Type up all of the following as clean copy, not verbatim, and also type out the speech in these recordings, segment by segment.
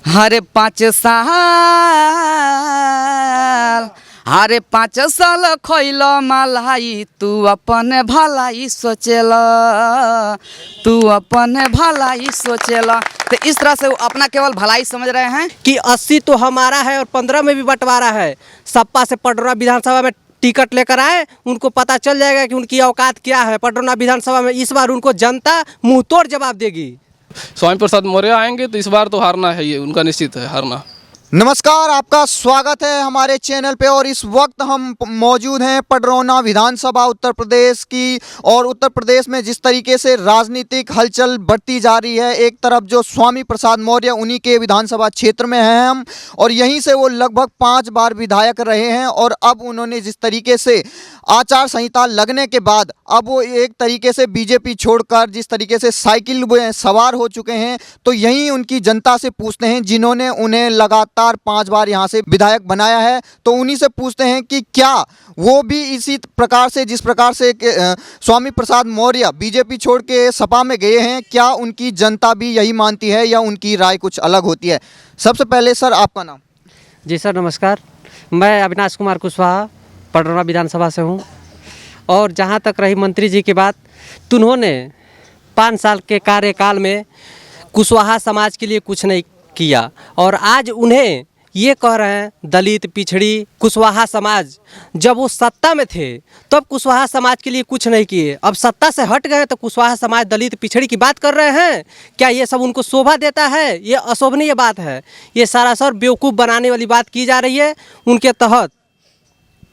हरे 5 साल खइल मलाई, तू अपन भलाई सोचेला। तो इस तरह से वो अपना केवल भलाई समझ रहे हैं कि 80 तो हमारा है और 15 में भी बंटवारा है। सपा से पटरौना विधानसभा में टिकट लेकर आए, उनको पता चल जाएगा कि उनकी औकात क्या है। पटरौना विधानसभा में इस बार उनको जनता मुंह तोड़ जवाब देगी। स्वामी प्रसाद मौर्य आएंगे तो इस बार तो हारना है, ये उनका निश्चित है हारना। नमस्कार, आपका स्वागत है हमारे चैनल पे। और इस वक्त हम मौजूद हैं पटरौना विधानसभा उत्तर प्रदेश की। और उत्तर प्रदेश में जिस तरीके से राजनीतिक हलचल बढ़ती जा रही है, एक तरफ जो स्वामी प्रसाद मौर्य उन्हीं के विधानसभा क्षेत्र में हैं हम, और यहीं से वो लगभग 5 बार विधायक रहे हैं। और अब उन्होंने जिस तरीके से आचार संहिता लगने के बाद अब वो एक तरीके से बीजेपी छोड़कर जिस तरीके से साइकिल में सवार हो चुके हैं, तो यहीं उनकी जनता से पूछते हैं जिन्होंने उन्हें लगातार 5 बार यहाँ से विधायक बनाया है। तो उन्हीं से पूछते हैं कि क्या वो भी इसी प्रकार से जिस प्रकार से स्वामी प्रसाद मौर्य बीजेपी छोड़ के सपा में गए हैं, क्या उनकी जनता भी यही मानती है या उनकी राय कुछ अलग होती है। सबसे पहले सर आपका नाम। जी सर नमस्कार, मैं अविनाश कुमार कुशवाहा पटरौना विधानसभा से हूँ। और जहाँ तक रही मंत्री जी की बात, तो उन्होंने 5 साल के कार्यकाल में कुशवाहा समाज के लिए कुछ नहीं किया। और आज उन्हें ये कह रहे हैं दलित पिछड़ी कुशवाहा समाज, जब वो सत्ता में थे तब कुशवाहा समाज के लिए कुछ नहीं किए। अब सत्ता से हट गए तो कुशवाहा समाज दलित पिछड़ी की बात कर रहे हैं। क्या ये सब उनको शोभा देता है? ये अशोभनीय बात है। ये सारा सर बेवकूफ़ बनाने वाली बात की जा रही है उनके तहत।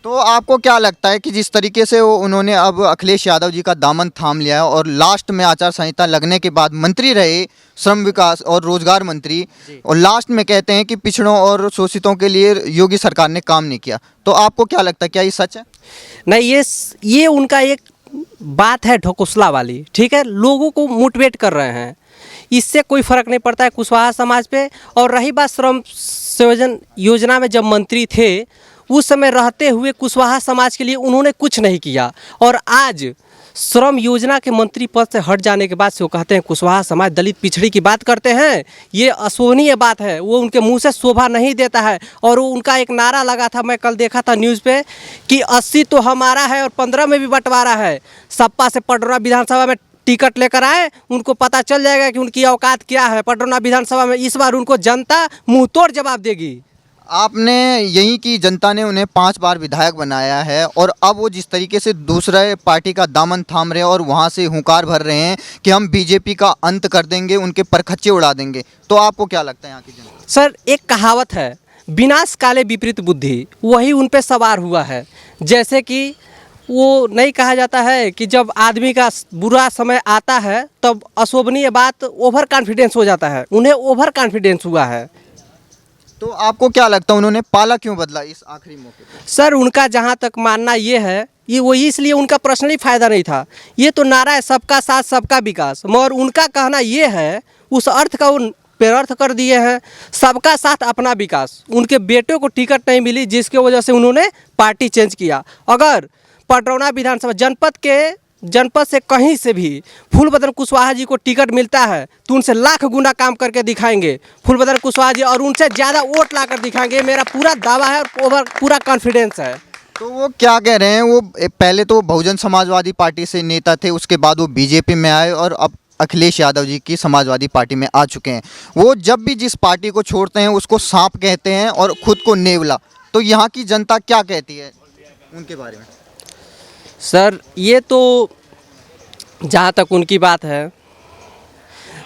तो आपको क्या लगता है कि जिस तरीके से वो उन्होंने अब अखिलेश यादव जी का दामन थाम लिया है और लास्ट में आचार संहिता लगने के बाद मंत्री रहे, श्रम विकास और रोजगार मंत्री, और लास्ट में कहते हैं कि पिछड़ों और शोषितों के लिए योगी सरकार ने काम नहीं किया, तो आपको क्या लगता है, क्या ये सच है? नहीं, ये उनका एक बात है ढकोसला वाली, ठीक है। लोगों को मोटिवेट कर रहे हैं, इससे कोई फ़र्क नहीं पड़ता है कुशवाहा समाज पे। और रही बात श्रम संयोजन योजना में जब मंत्री थे उस समय रहते हुए कुशवाहा समाज के लिए उन्होंने कुछ नहीं किया, और आज श्रम योजना के मंत्री पद से हट जाने के बाद से वो कहते हैं कुशवाहा समाज दलित पिछड़ी की बात करते हैं। ये अशोभनीय बात है, वो उनके मुंह से शोभा नहीं देता है। और वो उनका एक नारा लगा था, मैं कल देखा था न्यूज़ पे, कि 80 तो हमारा है और 15 में भी बंटवारा है। सपा से पटरौना विधानसभा में टिकट लेकर आए, उनको पता चल जाएगा कि उनकी औकात क्या है। पटरौना विधानसभा में इस बार उनको जनता मुँह तोड़ जवाब देगी। आपने यहीं की जनता ने उन्हें 5 बार विधायक बनाया है, और अब वो जिस तरीके से दूसरे पार्टी का दामन थाम रहे हैं और वहाँ से हुंकार भर रहे हैं कि हम बीजेपी का अंत कर देंगे, उनके परखच्चे उड़ा देंगे, तो आपको क्या लगता है यहाँ की जनता? सर एक कहावत है, विनाश काले विपरीत बुद्धि, वही उन पे सवार हुआ है। जैसे कि वो नहीं कहा जाता है कि जब आदमी का बुरा समय आता है तब अशोभनीय बात ओवर कॉन्फिडेंस हो जाता है, उन्हें ओवर कॉन्फिडेंस हुआ है। तो आपको क्या लगता है उन्होंने पाला क्यों बदला इस आखिरी मौके पर? सर उनका जहाँ तक मानना ये है, ये वो इसलिए उनका पर्सनली फ़ायदा नहीं था। ये तो नारा है सबका साथ सबका विकास, मगर उनका कहना ये है, उस अर्थ का उन पेरर्थ कर दिए हैं सबका साथ अपना विकास। उनके बेटे को टिकट नहीं मिली जिसकी वजह से उन्होंने पार्टी चेंज किया। अगर पटरौना विधानसभा जनपद से कहीं से भी फूलबदन कुशवाहा जी को टिकट मिलता है तो उनसे लाख गुना काम करके दिखाएंगे फूलबदन कुशवाहा जी, और उनसे ज़्यादा वोट ला कर दिखाएंगे। मेरा पूरा दावा है और पूरा कॉन्फिडेंस है। तो वो क्या कह रहे हैं, वो पहले तो बहुजन समाजवादी पार्टी से नेता थे, उसके बाद वो बीजेपी में आए और अब अखिलेश यादव जी की समाजवादी पार्टी में आ चुके हैं। वो जब भी जिस पार्टी को छोड़ते हैं उसको सांप कहते हैं और खुद को नेवला। तो यहाँ की जनता क्या कहती है उनके बारे में? सर ये तो जहाँ तक उनकी बात है,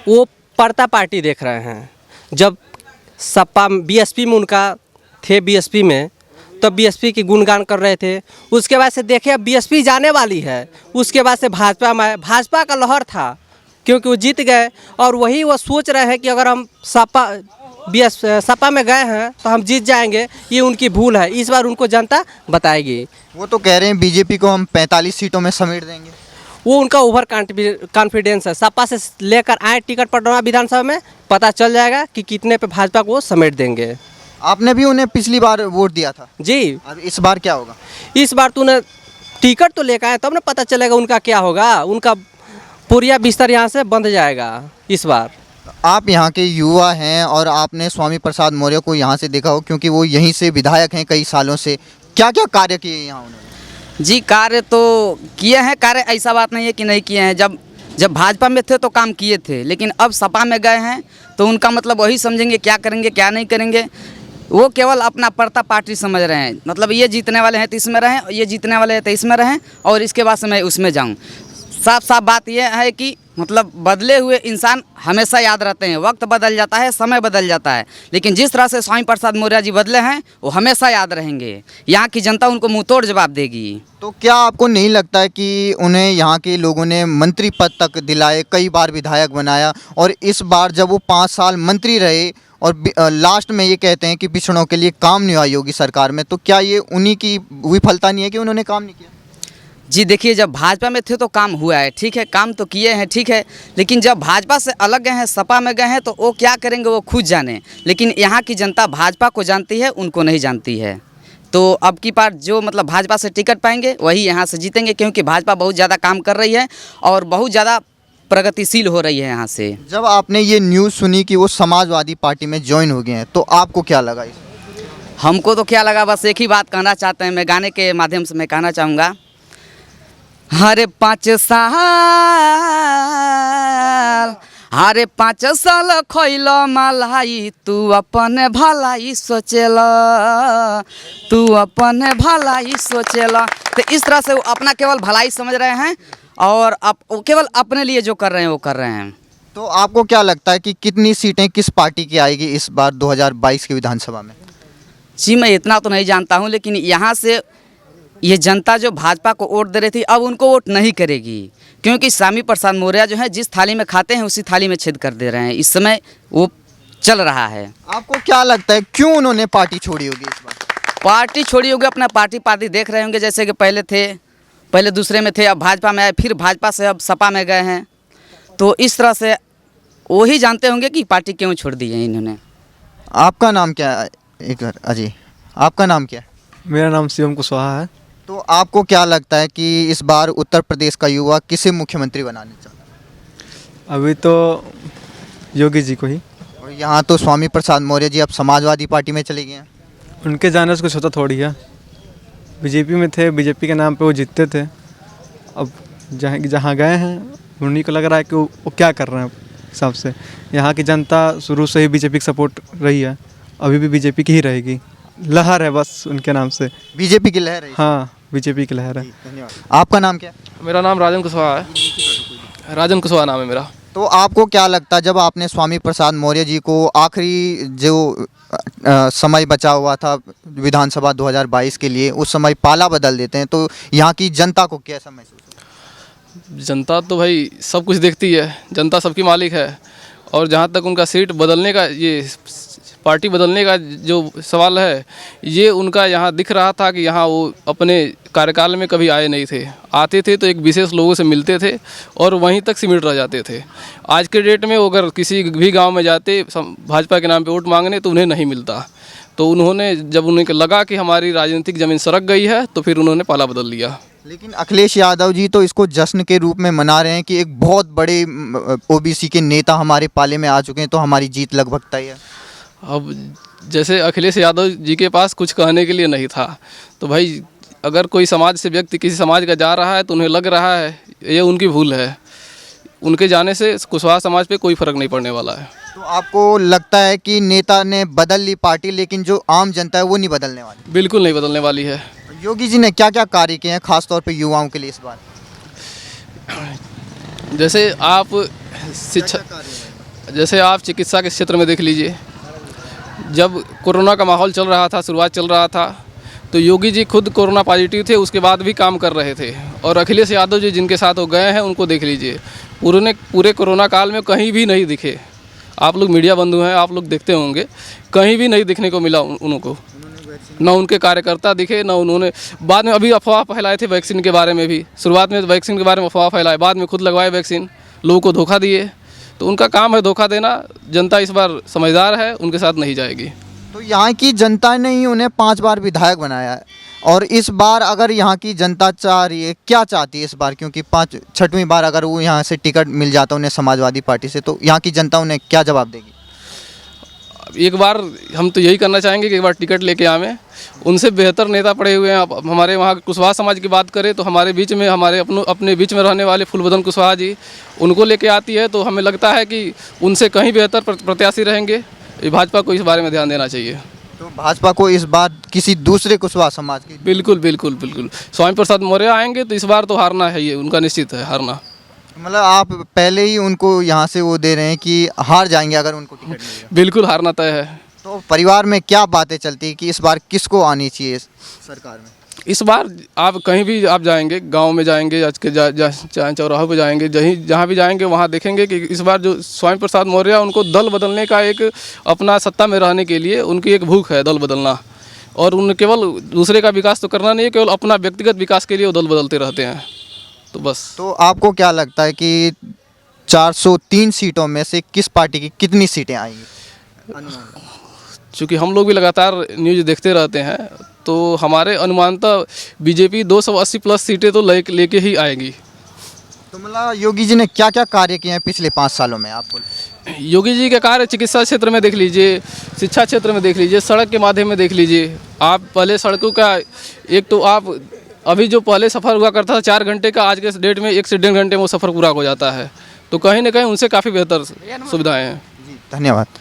वो पड़ता पार्टी देख रहे हैं। जब सपा बीएसपी में उनका थे, बीएसपी में तब बीएसपी की गुणगान कर रहे थे। उसके बाद से देखे अब बीएसपी जाने वाली है, उसके बाद से भाजपा में, भाजपा का लहर था क्योंकि वो जीत गए। और वही वो सोच रहे हैं कि अगर हम सपा में गए हैं तो हम जीत जाएंगे। ये उनकी भूल है, इस बार उनको जनता बताएगी। वो तो कह रहे हैं बीजेपी को हम 45 सीटों में समेट देंगे। वो उनका ओवर कॉन्फिडेंस है। सपा से लेकर आए टिकट पटरौना विधानसभा में, पता चल जाएगा कि कितने पे भाजपा को वो समेट देंगे। आपने भी उन्हें पिछली बार वोट दिया था जी। अब इस बार क्या होगा? इस बार तूने टिकट तो लेकर आए तब ना पता चलेगा उनका क्या होगा। उनका पुरिया बिस्तर यहाँ से बंद जाएगा इस बार। आप यहाँ के युवा हैं और आपने स्वामी प्रसाद मौर्य को यहाँ से देखा हो, क्योंकि वो यहीं से विधायक हैं कई सालों से। क्या क्या कार्य किए यहाँ उन्होंने? जी कार्य तो किए हैं, कार्य ऐसा बात नहीं है कि नहीं किए हैं। जब भाजपा में थे तो काम किए थे, लेकिन अब सपा में गए हैं तो उनका मतलब वही समझेंगे क्या करेंगे क्या नहीं करेंगे। वो केवल अपना पड़ता पार्टी समझ रहे हैं, मतलब ये जीतने वाले हैं तो इसमें रहें, ये जीतने वाले हैं तो इसमें रहें और इसके बाद से मैं उसमें जाऊं। साफ साफ बात यह है कि मतलब बदले हुए इंसान हमेशा याद रहते हैं। वक्त बदल जाता है, समय बदल जाता है, लेकिन जिस तरह से स्वामी प्रसाद मौर्य जी बदले हैं वो हमेशा याद रहेंगे। यहाँ की जनता उनको मुँह तोड़ जवाब देगी। तो क्या आपको नहीं लगता है कि उन्हें यहाँ के लोगों ने मंत्री पद तक दिलाए, कई बार विधायक बनाया, और इस बार जब वो 5 साल मंत्री रहे और लास्ट में ये कहते हैं कि पिछड़ों के लिए काम नहीं हुआ योगी सरकार में, तो क्या ये उन्हीं की विफलता नहीं है कि उन्होंने काम नहीं किया? जी देखिए, जब भाजपा में थे तो काम हुआ है, ठीक है, काम तो किए हैं, ठीक है, लेकिन जब भाजपा से अलग गए हैं, सपा में गए हैं, तो वो क्या करेंगे वो खुद जाने। लेकिन यहाँ की जनता भाजपा को जानती है, उनको नहीं जानती है। तो अब की बार जो मतलब भाजपा से टिकट पाएंगे वही यहाँ से जीतेंगे, क्योंकि भाजपा बहुत ज़्यादा काम कर रही है और बहुत ज़्यादा प्रगतिशील हो रही है यहाँ से। जब आपने ये न्यूज़ सुनी कि वो समाजवादी पार्टी में ज्वाइन हो गए हैं, तो आपको क्या लगा? हमको तो क्या लगा, बस एक ही बात कहना चाहते हैं, मैं गाने के माध्यम से मैं कहना चाहूँगा। हरे 5 साल खइल मलाई, तू अपन भलाई सोचेला, तू अपन भलाई सोचेला। तो इस तरह से वो अपना केवल भलाई समझ रहे हैं और वो केवल अपने लिए जो कर रहे हैं वो कर रहे हैं। तो आपको क्या लगता है कि कितनी सीटें किस पार्टी की आएगी इस बार 2022 की विधानसभा में? जी मैं इतना तो नहीं जानता हूँ, लेकिन यहाँ से ये जनता जो भाजपा को वोट दे रही थी अब उनको वोट नहीं करेगी, क्योंकि स्वामी प्रसाद मौर्य जो है जिस थाली में खाते हैं उसी थाली में छेद कर दे रहे हैं। इस समय वो चल रहा है। आपको क्या लगता है क्यों उन्होंने पार्टी छोड़ी होगी इस बार? पार्टी छोड़ी होगी, अपना पार्टी देख रहे होंगे, जैसे कि पहले दूसरे में थे, अब भाजपा में आए, फिर भाजपा से अब सपा में गए हैं। तो इस तरह से वो ही जानते होंगे कि पार्टी क्यों छोड़ दी है इन्होंने। आपका नाम क्या है? एक अजय, आपका नाम क्या है? मेरा नाम शिवम कुशवाहा है। तो आपको क्या लगता है कि इस बार उत्तर प्रदेश का युवा किसे मुख्यमंत्री बनाने चाहता है? अभी तो योगी जी को ही। और यहाँ तो स्वामी प्रसाद मौर्य जी अब समाजवादी पार्टी में चले गए हैं। उनके जाने से कुछ होता थोड़ी है। बीजेपी में थे, बीजेपी के नाम पे वो जीतते थे। अब जहाँ गए हैं उन्हीं को लग रहा है कि वो क्या कर रहे हैं हिसाब से। यहाँ की जनता शुरू से ही बीजेपी की सपोर्ट रही है, अभी भी बीजेपी की ही रहेगी। लहर है बस उनके नाम से, बीजेपी की लहर है। हाँ बीजेपी की लहर है। धन्यवाद। आपका नाम क्या है? मेरा नाम राजन कुशवाहा है। राजन कुशवाहा नाम है मेरा। तो आपको क्या लगता है जब आपने स्वामी प्रसाद मौर्य जी को आखिरी जो समय बचा हुआ था विधानसभा 2022 के लिए, उस समय पाला बदल देते हैं, तो यहाँ की जनता को कैसा महसूस होता है? जनता तो भाई सब कुछ देखती है, जनता सबकी मालिक है। और जहाँ तक उनका सीट बदलने का, ये पार्टी बदलने का जो सवाल है, ये उनका यहाँ दिख रहा था कि यहाँ वो अपने कार्यकाल में कभी आए नहीं थे। आते थे तो एक विशेष लोगों से मिलते थे और वहीं तक सिमट रह जाते थे। आज के डेट में अगर किसी भी गांव में जाते भाजपा के नाम पे वोट मांगने तो उन्हें नहीं मिलता। तो उन्होंने जब उन्हें लगा कि हमारी राजनीतिक ज़मीन सरक गई है तो फिर उन्होंने पाला बदल लिया। लेकिन अखिलेश यादव जी तो इसको जश्न के रूप में मना रहे हैं कि एक बहुत बड़े ओबीसी के नेता हमारे पाले में आ चुके हैं, तो हमारी जीत लगभग तय है। अब जैसे अखिलेश यादव जी के पास कुछ कहने के लिए नहीं था, तो भाई अगर कोई समाज से व्यक्ति किसी समाज का जा रहा है तो उन्हें लग रहा है ये उनकी भूल है। उनके जाने से कुशवाहा समाज पे कोई फ़र्क नहीं पड़ने वाला है। तो आपको लगता है कि नेता ने बदल ली पार्टी, लेकिन जो आम जनता है वो नहीं बदलने वाली? बिल्कुल नहीं बदलने वाली है। योगी जी ने क्या क्या कार्य किए हैं खासतौर पे युवाओं के लिए इस बार? जैसे आप चिकित्सा के क्षेत्र में देख लीजिए, जब कोरोना का माहौल चल रहा था, शुरुआत चल रहा था, तो योगी जी खुद कोरोना पॉजिटिव थे, उसके बाद भी काम कर रहे थे। और अखिलेश यादव जी जिनके साथ वो गए हैं उनको देख लीजिए, पूरे कोरोना काल में कहीं भी नहीं दिखे। आप लोग मीडिया बंधु हैं, आप लोग देखते होंगे, कहीं भी नहीं दिखने को मिला उनको। ना उनके कार्यकर्ता दिखे, ना उन्होंने बाद में अभी अफवाह फैलाए थे वैक्सीन के बारे में भी। शुरुआत में वैक्सीन के बारे में अफवाह फैलाए, बाद में खुद लगवाए वैक्सीन, लोगों को धोखा दिए। तो उनका काम है धोखा देना। जनता इस बार समझदार है, उनके साथ नहीं जाएगी। तो यहाँ की जनता ने ही उन्हें 5 बार विधायक बनाया है। और इस बार अगर यहाँ की जनता चाह रही है, क्या चाहती है इस बार, क्योंकि 6वीं बार अगर वो यहाँ से टिकट मिल जाता उन्हें समाजवादी पार्टी से, तो यहाँ की जनता उन्हें क्या जवाब देगी? एक बार हम तो यही करना चाहेंगे कि एक बार टिकट लेके आवें। उनसे बेहतर नेता पड़े हुए हैं। अब हमारे वहाँ कुशवाहा समाज की बात करें तो हमारे बीच में, हमारे अपने बीच में रहने वाले फूलबदन कुशवाहा जी, उनको लेके आती है तो हमें लगता है कि उनसे कहीं बेहतर प्रत्याशी रहेंगे। ये भाजपा को इस बारे में ध्यान देना चाहिए। तो भाजपा को इस बार किसी दूसरे कुशवाहा समाज की? बिल्कुल बिल्कुल बिल्कुल, स्वामी प्रसाद मौर्य आएंगे तो इस बार तो हारना है, ये उनका निश्चित है हारना। मतलब आप पहले ही उनको यहाँ से वो दे रहे हैं कि हार जाएंगे अगर उनको टिकट मिलेगा? बिल्कुल हारना तय है। तो परिवार में क्या बातें चलती है कि इस बार किसको आनी चाहिए सरकार में? इस बार आप कहीं भी आप जाएंगे, गांव में जाएंगे, आज के चाहे चौराहों पे जाएंगे, जहाँ भी जाएंगे वहाँ देखेंगे कि इस बार जो स्वामी प्रसाद मौर्य, उनको दल बदलने का एक, अपना सत्ता में रहने के लिए उनकी एक भूख है दल बदलना। और उन केवल दूसरे का विकास तो करना नहीं है, केवल अपना व्यक्तिगत विकास के लिए वो दल बदलते रहते हैं। तो बस। तो आपको क्या लगता है कि 403 सीटों में से किस पार्टी की कितनी सीटें आएंगी? चूँकि हम लोग भी लगातार न्यूज़ देखते रहते हैं तो हमारे अनुमानतः बीजेपी 280 प्लस सीटें तो लेके ही आएगी। तो मतलब योगी जी ने क्या क्या कार्य किए हैं पिछले 5 सालों में आपको? योगी जी के कार्य चिकित्सा क्षेत्र में देख लीजिए, शिक्षा क्षेत्र में देख लीजिए, सड़क के माध्यम में देख लीजिए। आप पहले सड़कों का, एक तो आप अभी जो पहले सफ़र हुआ करता था 4 घंटे का, आज के डेट में 1 से 1.5 घंटे में वो सफ़र पूरा हो जाता है। तो कहीं ना कहीं उनसे काफ़ी बेहतर सुविधाएँ हैं। जी धन्यवाद।